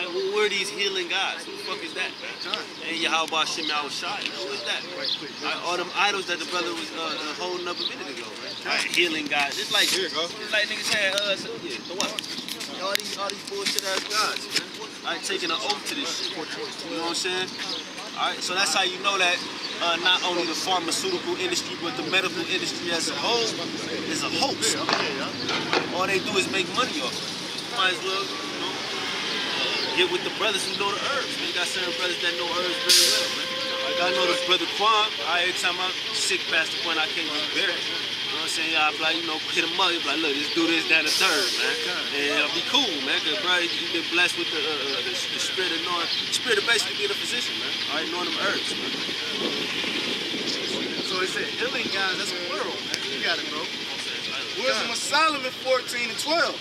Alright, well, where are these healing guys? Who the fuck is that, man? And Yahweh Shem Yahushai, who is that? All them idols that the brother was holding up a minute ago, man. Alright, healing guys. It's like niggas had the what? All these bullshit ass guys, man. Alright, taking an oath to this shit. You know what I'm saying? Alright, so that's how you know that not only the pharmaceutical industry, but the medical industry as a whole is a hoax. All they do is make money off it. Might as well, you know, get with the brothers who know the herbs. Man, you got certain brothers that know herbs very well, man. Like I know this brother Quan. Every time I'm sick past the point I can't get buried. You know what I'm saying? I'll be like, you know, hit him up. He'll be like, look, let's do this, that, and the third, man. And it'll be cool, man. Cause bro, you've been blessed with the spirit of knowing, the spirit of basically being a physician, man. All right, knowing them herbs, man. So it said healing guys, that's plural, man. You got it, bro. Wisdom of Solomon 14 and 12.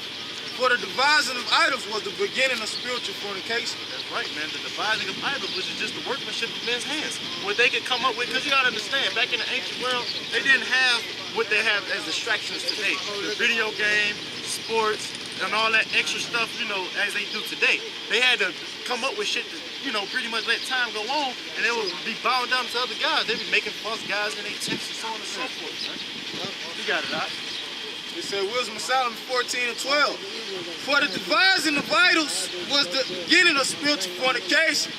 For the devising of idols was the beginning of spiritual fornication. That's right, man. The devising of idols, which is just the workmanship of men's hands. What they could come up with, because you gotta understand, back in the ancient world, they didn't have what they have as distractions today. The video game, sports, and all that extra stuff, you know, as they do today. They had to come up with shit to, you know, pretty much let time go on, and they would be bowing down to other guys. They'd be making false guys in their tents and so on and so forth, man. You got it, right? It said Wisdom of Solomon 14 and 12. For the devising of idols was the beginning of spiritual fornication,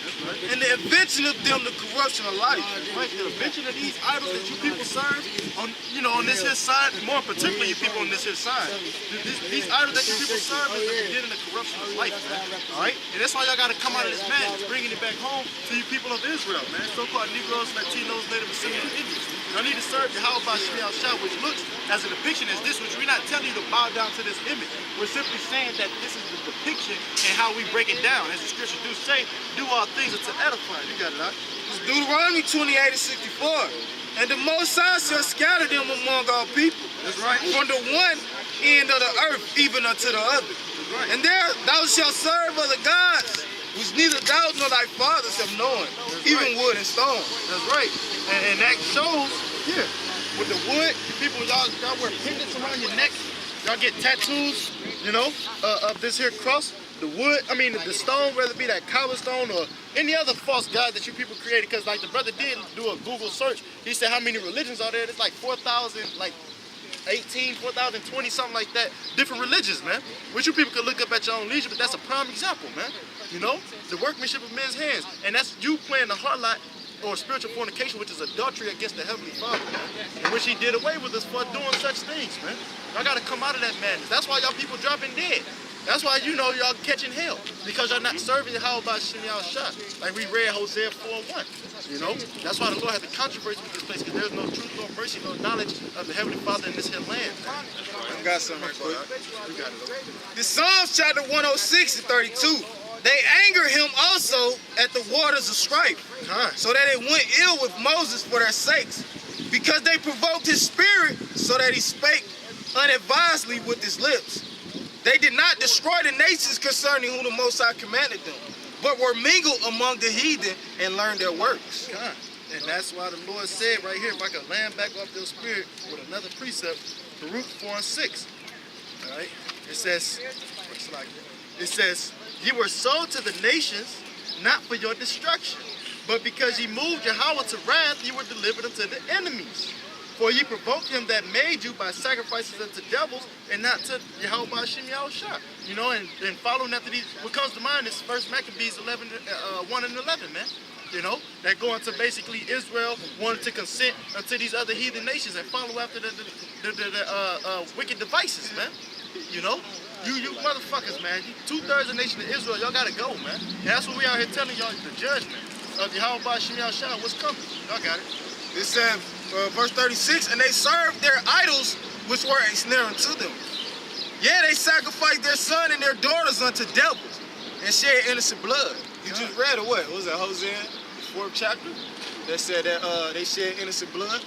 and the invention of them the corruption of life. Right, the invention of these idols that you people serve on, you know, on this here side, more particularly you people on this here side. These idols that you people serve is the beginning of corruption of life, man. All right, and that's why y'all got to come out of this madness, bringing it back home to you people of Israel, man. So-called Negroes, Latinos, Native Americans, Indians. Y'all need to serve Yahweh Shem Yahushai, which looks as a depiction as this, which we're not telling you to bow down to this image. We're simply saying that this is the depiction and how we break it down. As the scriptures do say, do all things unto edifying. You got it, right? It's Deuteronomy 28 and 64. And the Most High shall scatter them among all people. That's right. From the one end of the earth even unto the other. That's right. And there thou shalt serve other gods, which neither thou nor thy fathers have known, even wood and stone. That's right. And that shows, yeah, with the wood, people, y'all wear pendants around your neck. Y'all get tattoos, you know, of this here cross. The wood, I mean, the stone, whether it be that cobblestone or any other false god that you people created, because like the brother did do a Google search. He said how many religions are there? It's like 4,000, like 18, 4,020, something like that. Different religions, man. Which you people could look up at your own leisure, but that's a prime example, man. You know, the workmanship of men's hands. And that's you playing the harlot or spiritual fornication, which is adultery against the Heavenly Father, man. And which he did away with us for doing such things, man. Y'all gotta come out of that madness. That's why y'all people dropping dead. That's why you know y'all catching hell. Because y'all not serving Yahweh Shem Yahushai. Like we read Hosea 4:1. You know? That's why the Lord had the controversy with this place, because there's no truth, nor mercy, nor knowledge of the Heavenly Father in this here land, man. I got something right quick. You got it. The Psalms chapter 106 and 32. They anger him also at the waters of strife, so that it went ill with Moses for their sakes, because they provoked his spirit, so that he spake unadvisedly with his lips. They did not destroy the nations concerning whom the Most High commanded them, but were mingled among the heathen and learned their works. And that's why the Lord said right here, if I could land back off your spirit with another precept, Baruch 4 and 6. All right? It says, ye were sold to the nations, not for your destruction, but because ye moved Yahweh to wrath, ye were delivered unto the enemies. For ye provoked him that made you by sacrifices unto devils, and not to Yahweh Shem Yahushai. You know, and following after these, what comes to mind is 1 Maccabees 1 and 11, man. You know, that go into basically Israel wanting to consent unto these other heathen nations and follow after the wicked devices, man. You know? You motherfuckers, man. 2/3 of the nation of Israel, y'all gotta go, man. And that's what we out here telling y'all, the judgment of Yahweh Shem Yahushai, what's coming. Y'all got it. It said, verse 36, and they served their idols, which were a snare unto them. Yeah, they sacrificed their son and their daughters unto devils, and shed innocent blood. You just read or what? What was that, Hosea, the 4th chapter? That said that they shed innocent blood.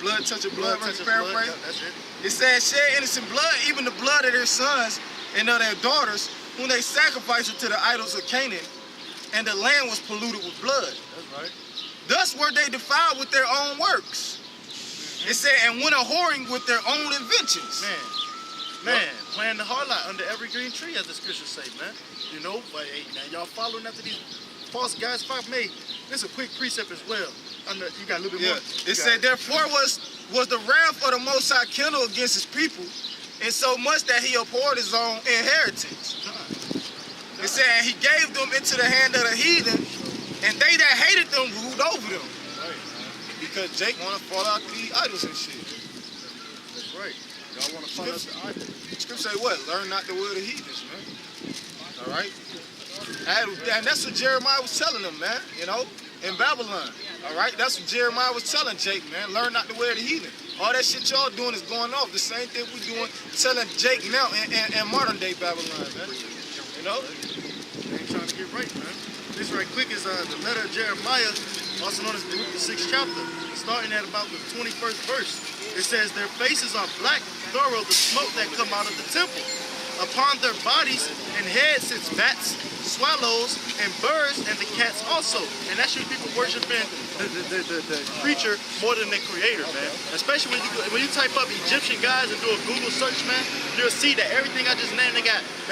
Blood touching blood, paraphrase. Yeah, that's it. It says, shed innocent blood, even the blood of their sons and of their daughters, whom they sacrificed unto the idols of Canaan, and the land was polluted with blood. That's right. Thus were they defiled with their own works. It said, and went a whoring with their own inventions. Man, Man, playing the hard light under every green tree, as the scriptures say, man. You know, but hey, man, y'all following after these false guys. Fuck me. This is a quick precept as well. I know you got a little bit more. It said, therefore was the wrath of the Most High kindled against his people, and so much that he abhorred his own inheritance. It said, and he gave them into the hand of the heathen, and they that hated them ruled over them. Right. Because Jake want to fall out these idols and shit. That's right. Y'all want to follow the idols. Scripture say what? Learn not the word of heathens, man. All right? And that's what Jeremiah was telling them, man, you know, in Babylon. All right? That's what Jeremiah was telling Jake, man. Learn not the way of the heathen. All that shit y'all doing is going off. The same thing we doing, telling Jake now in modern day Babylon, man. You know? They ain't trying to get right, man. This right quick is the letter of Jeremiah, also known as the 6th chapter, starting at about the 21st verse. It says, their faces are black, thorough, the smoke that come out of the temple. Upon their bodies and heads sits bats, swallows, and birds, and the cats also. And that's your people worshiping the creature more than the creator, man. Especially when you type up Egyptian guys and do a Google search, man, you'll see that everything I just named, they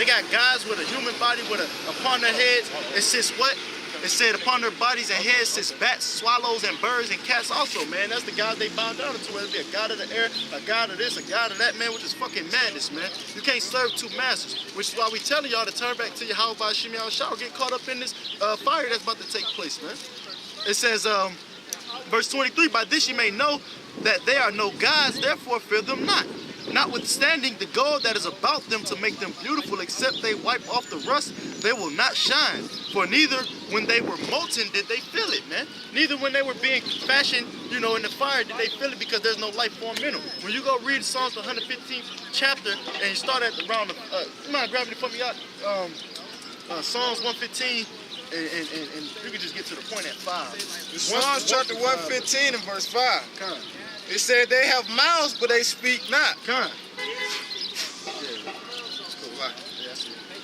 got guys with a human body with upon their heads, it sits what? It said upon their bodies and heads sits bats, swallows, and birds, and cats also, man. That's the God they bow down to. Whether it be a God of the air, a God of this, a God of that, man, which is fucking madness, man. You can't serve two masters, which is why we telling y'all to turn back to Yahweh by Shem Yahushua, get caught up in this fire that's about to take place, man. It says, verse 23, by this you may know that they are no gods, therefore fear them not. Notwithstanding the gold that is about them to make them beautiful, except they wipe off the rust, they will not shine. For neither when they were molten did they feel it, man. Neither when they were being fashioned, you know, in the fire did they feel it, because there's no life form in them. When you go read Psalms, the 115th chapter, and you start at around the, you mind grabbing it for me out? Psalms 115, and you can just get to the point at 5. Psalms chapter 115 and verse 5. Come. It said they have mouths, but they speak not. Come.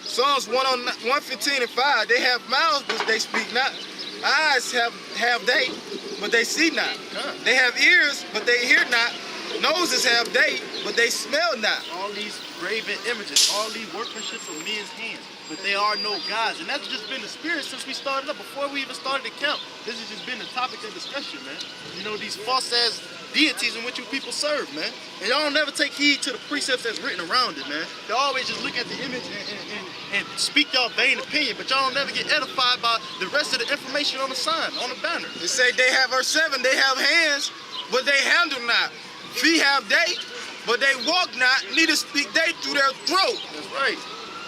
Psalms 115 and 5, they have mouths, but they speak not. Eyes have they, but they see not. They have ears, but they hear not. Noses have they, but they smell not. All these graven images, all these workmanship of men's hands, but they are no gods. And that's just been the spirit since we started up. Before we even started the camp, this has just been the topic of discussion, man. You know, these false-ass deities in which you people serve, man. And y'all don't never take heed to the precepts that's written around it, man. Y'all always just look at the image and speak y'all vain opinion, but y'all don't never get edified by the rest of the information on the sign, on the banner. They say they have, verse 7, they have hands, but they handle not. Feet have they, but they walk not, neither speak they through their throat. That's right.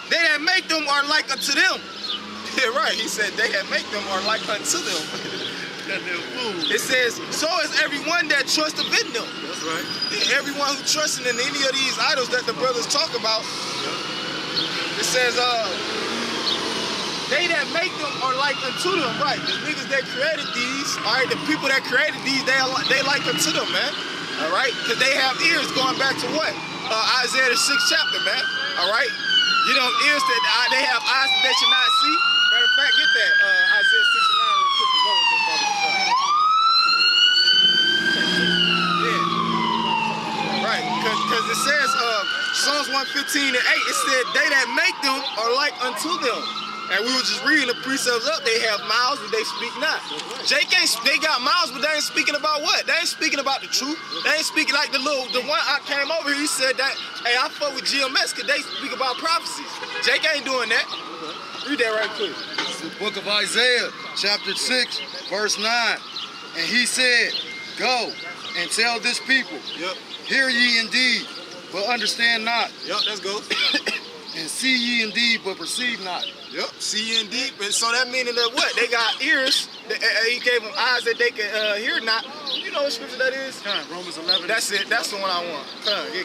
They that make them are like unto them. Yeah, right. He said they that make them are like unto them. That little fool. It says, so is everyone that trusteth in them. That's right. Yeah, everyone who trusts in any of these idols that the brothers talk about. It says, they that make them are like unto them, right? The niggas that created these, all right, the people that created these, they like unto them, man. All right? Because they have ears going back to what? Isaiah the 6th chapter, man. All right? You know, ears that they have eyes that they should not see. Matter of fact, get that Isaiah 6 and 9 real quick to go with this, brother. Yeah. Right. Because it says, Psalms 115 and 8, it said, they that make them are like unto them. And we were just reading the precepts up. They have mouths, but they speak not. They got mouths, but they ain't speaking about what? They ain't speaking about the truth. They ain't speaking like the one I came over here. He said that, hey, I fuck with GMS because they speak about prophecies. Jake ain't doing that. Read that right quick. It's the book of Isaiah, chapter 6, verse 9. And he said, go and tell this people, hear ye indeed, but understand not. Let's go. And see ye indeed, but perceive not. See ye indeed. And so that meaning that what? They got ears. He gave them eyes that they can hear not. You know what scripture that is? Romans 11. That's it. That's the one I want.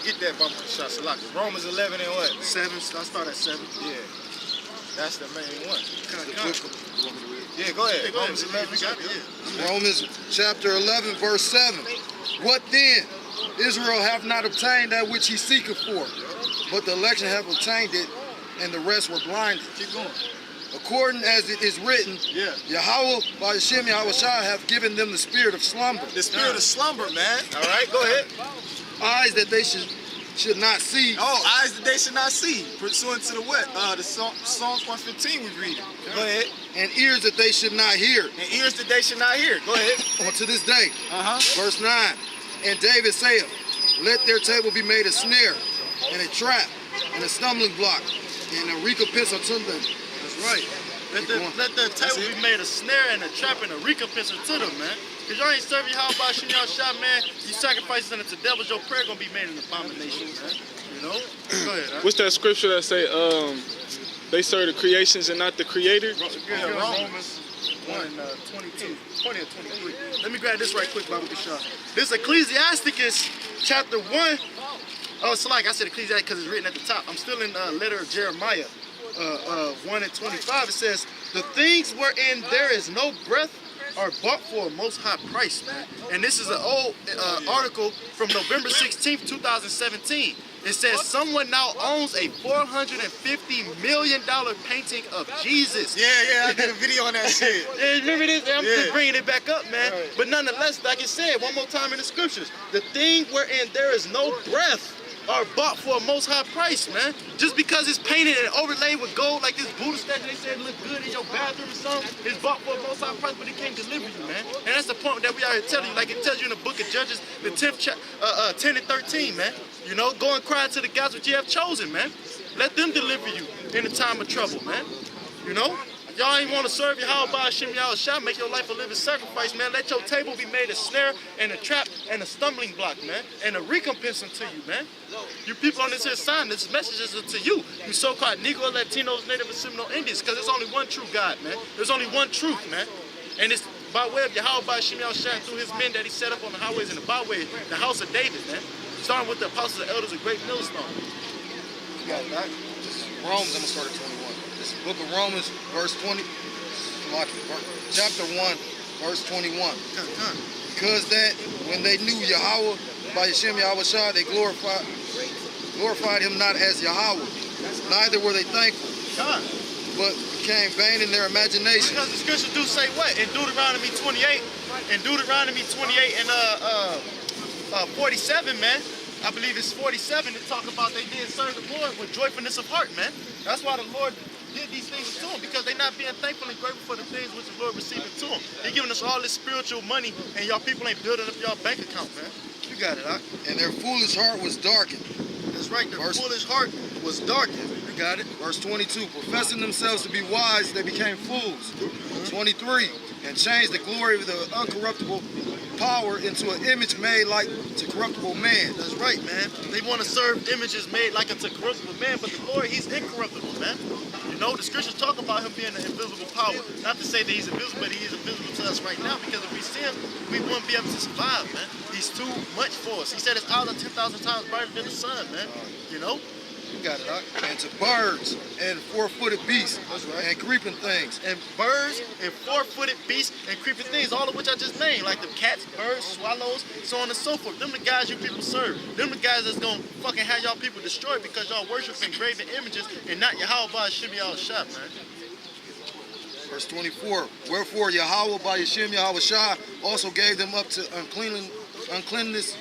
Get that bumper shot. Romans 11 and what? 7. I start at 7. Yeah. That's the main one. Come. Yeah, go ahead. Go Romans ahead. 11. Yeah. Romans chapter 11, verse 7. What then? Israel hath not obtained that which he seeketh for, but the election have obtained it, and the rest were blinded. Keep going. According as it is written, Yahweh by Shem Yahushua have given them the spirit of slumber. The spirit of slumber, man. All right, go ahead. Eyes that they should should not see. Oh, eyes that they should not see, pursuant to the what? The Psalms 115 we read. Go ahead. And ears that they should not hear. And ears that they should not hear. Go ahead. On to this day. Uh-huh. Verse 9. And David saith, let their table be made a snare, and a trap, and a stumbling block, and a recompense unto them. That's right. Let the table be made a snare and a trap and a recompense to them, man. Because y'all ain't serving Yahweh Shem Yahshua, man. You sacrifices unto the devils, your prayer gonna be made an abomination, man. You know? Go ahead, huh? What's that scripture that say they serve the creations and not the creator? Romans 1, 22, 20 or 23. Let me grab this right quick, Baba Kashah. This Ecclesiasticus chapter 1. Oh, it's like I said Ecclesiasticus because it's written at the top. I'm still in letter of Jeremiah 1 and 25. It says, the things wherein there is no breath are bought for a most high price, man. And this is an old article from November 16th, 2017. It says someone now owns a $450 million painting of Jesus. Yeah, I did a video on that shit. Yeah, remember this? I'm Yeah. just bringing it back up, man. Right. But nonetheless, like it said one more time in the scriptures, the thing wherein there is no breath are bought for a most high price, man. Just because it's painted and overlaid with gold, like this Buddha statue they said look good in your bathroom or something, it's bought for a most high price, but it can't deliver you, man. And that's the point that we are here telling you, like it tells you in the book of Judges, the 10th 10 and 13, man. You know, go and cry to the gods which you have chosen, man. Let them deliver you in the time of trouble, man. You know? Y'all ain't want to serve Yahweh Shem Yahshua, make your life a living sacrifice, man. Let your table be made a snare and a trap and a stumbling block, man. And a recompense unto you, man. You people on this here sign, this message is to you. You so-called Negro, Latinos, Native and Seminole Indians, because there's only one true God, man. There's only one truth, man. And it's by way of Yahweh Shem Yahshua through his men that he set up on the highways and the byways, the house of David, man. Starting with the apostles and elders of Great Millstone. You got that? Romans, I'm going to start at 21. This is book of Romans, verse 20, chapter 1, verse 21. Because that when they knew Yahweh by Hashem Yahushua, they glorified him not as Yahweh, neither were they thankful, but became vain in their imagination. Because the scriptures do say what? In Deuteronomy 28 and 47, man. I believe it's 47 to talk about they did serve the Lord with joyfulness of heart, man. That's why the Lord did these things to them, because they're not being thankful and grateful for the things which the Lord received to them. They're giving us all this spiritual money, and y'all people ain't building up y'all bank account, man. You got it, huh? And their foolish heart was darkened. That's right, their foolish heart was darkened. You got it? Verse 22, professing themselves to be wise, they became fools. 23, and changed the glory of the uncorruptible power into an image made like to corruptible man. That's right, man. They want to serve images made like unto corruptible man, but the Lord, he's incorruptible, man. You know, the scriptures talk about him being an invisible power. Not to say that he's invisible, but he is invisible to us right now, because if we see him, we wouldn't be able to survive, man. He's too much for us. He said it's out of 10,000 times brighter than the sun, man. You know? You got it, huh? And to birds and four-footed beasts and creeping things. And birds and four-footed beasts and creeping things, all of which I just named, like the cats, birds, swallows, so on and so forth. Them the guys you people serve. Them the guys that's gonna fucking have y'all people destroyed because y'all worshiping graven images and not Yahweh Shem Yahshua, man. Verse 24, wherefore Yahweh by Hashem Yahushua also gave them up to uncleanness,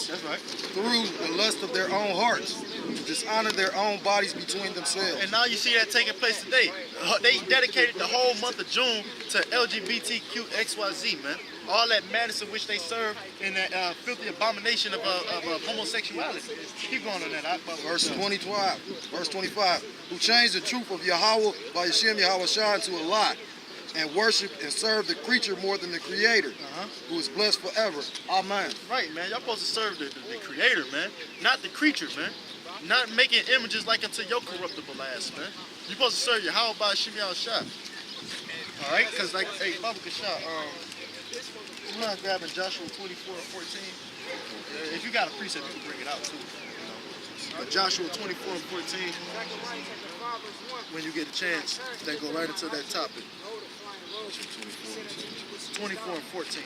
That's right. through the lust of their own hearts, to dishonor their own bodies between themselves. And now you see that taking place today. They dedicated the whole month of June to LGBTQ XYZ, man. All that madness of which they serve in that filthy abomination of homosexuality. Keep going on that. Verse 25, who changed the truth of Yahweh by Hashem Yahushua into a lie, and worship and serve the creature more than the creator, who is blessed forever. Amen. Right, man. Y'all supposed to serve the creator, man. Not the creature, man. Not making images like unto your corruptible ass, man. You're supposed to serve Yahweh by Hashem Yahushua. All right? Because, like, hey, Baba Kashah, you mind grabbing Joshua 24 and 14? If you got a precept, you can bring it out, too. Joshua 24 and 14. When you get a chance, they go right into that topic. 24 and 14.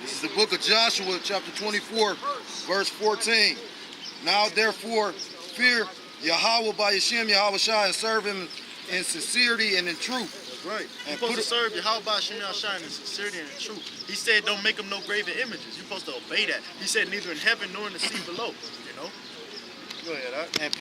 This is the book of Joshua, chapter 24, verse 14. Now therefore, fear Yahweh by Hashem Yahushua and serve him in sincerity and in truth, Right. And You're supposed put to serve Yahweh Shem Yahshai in sincerity and truth. He said, don't make them no graven images. You're supposed to obey that. He said, neither in heaven nor in the sea below. You know? Go ahead, all right? and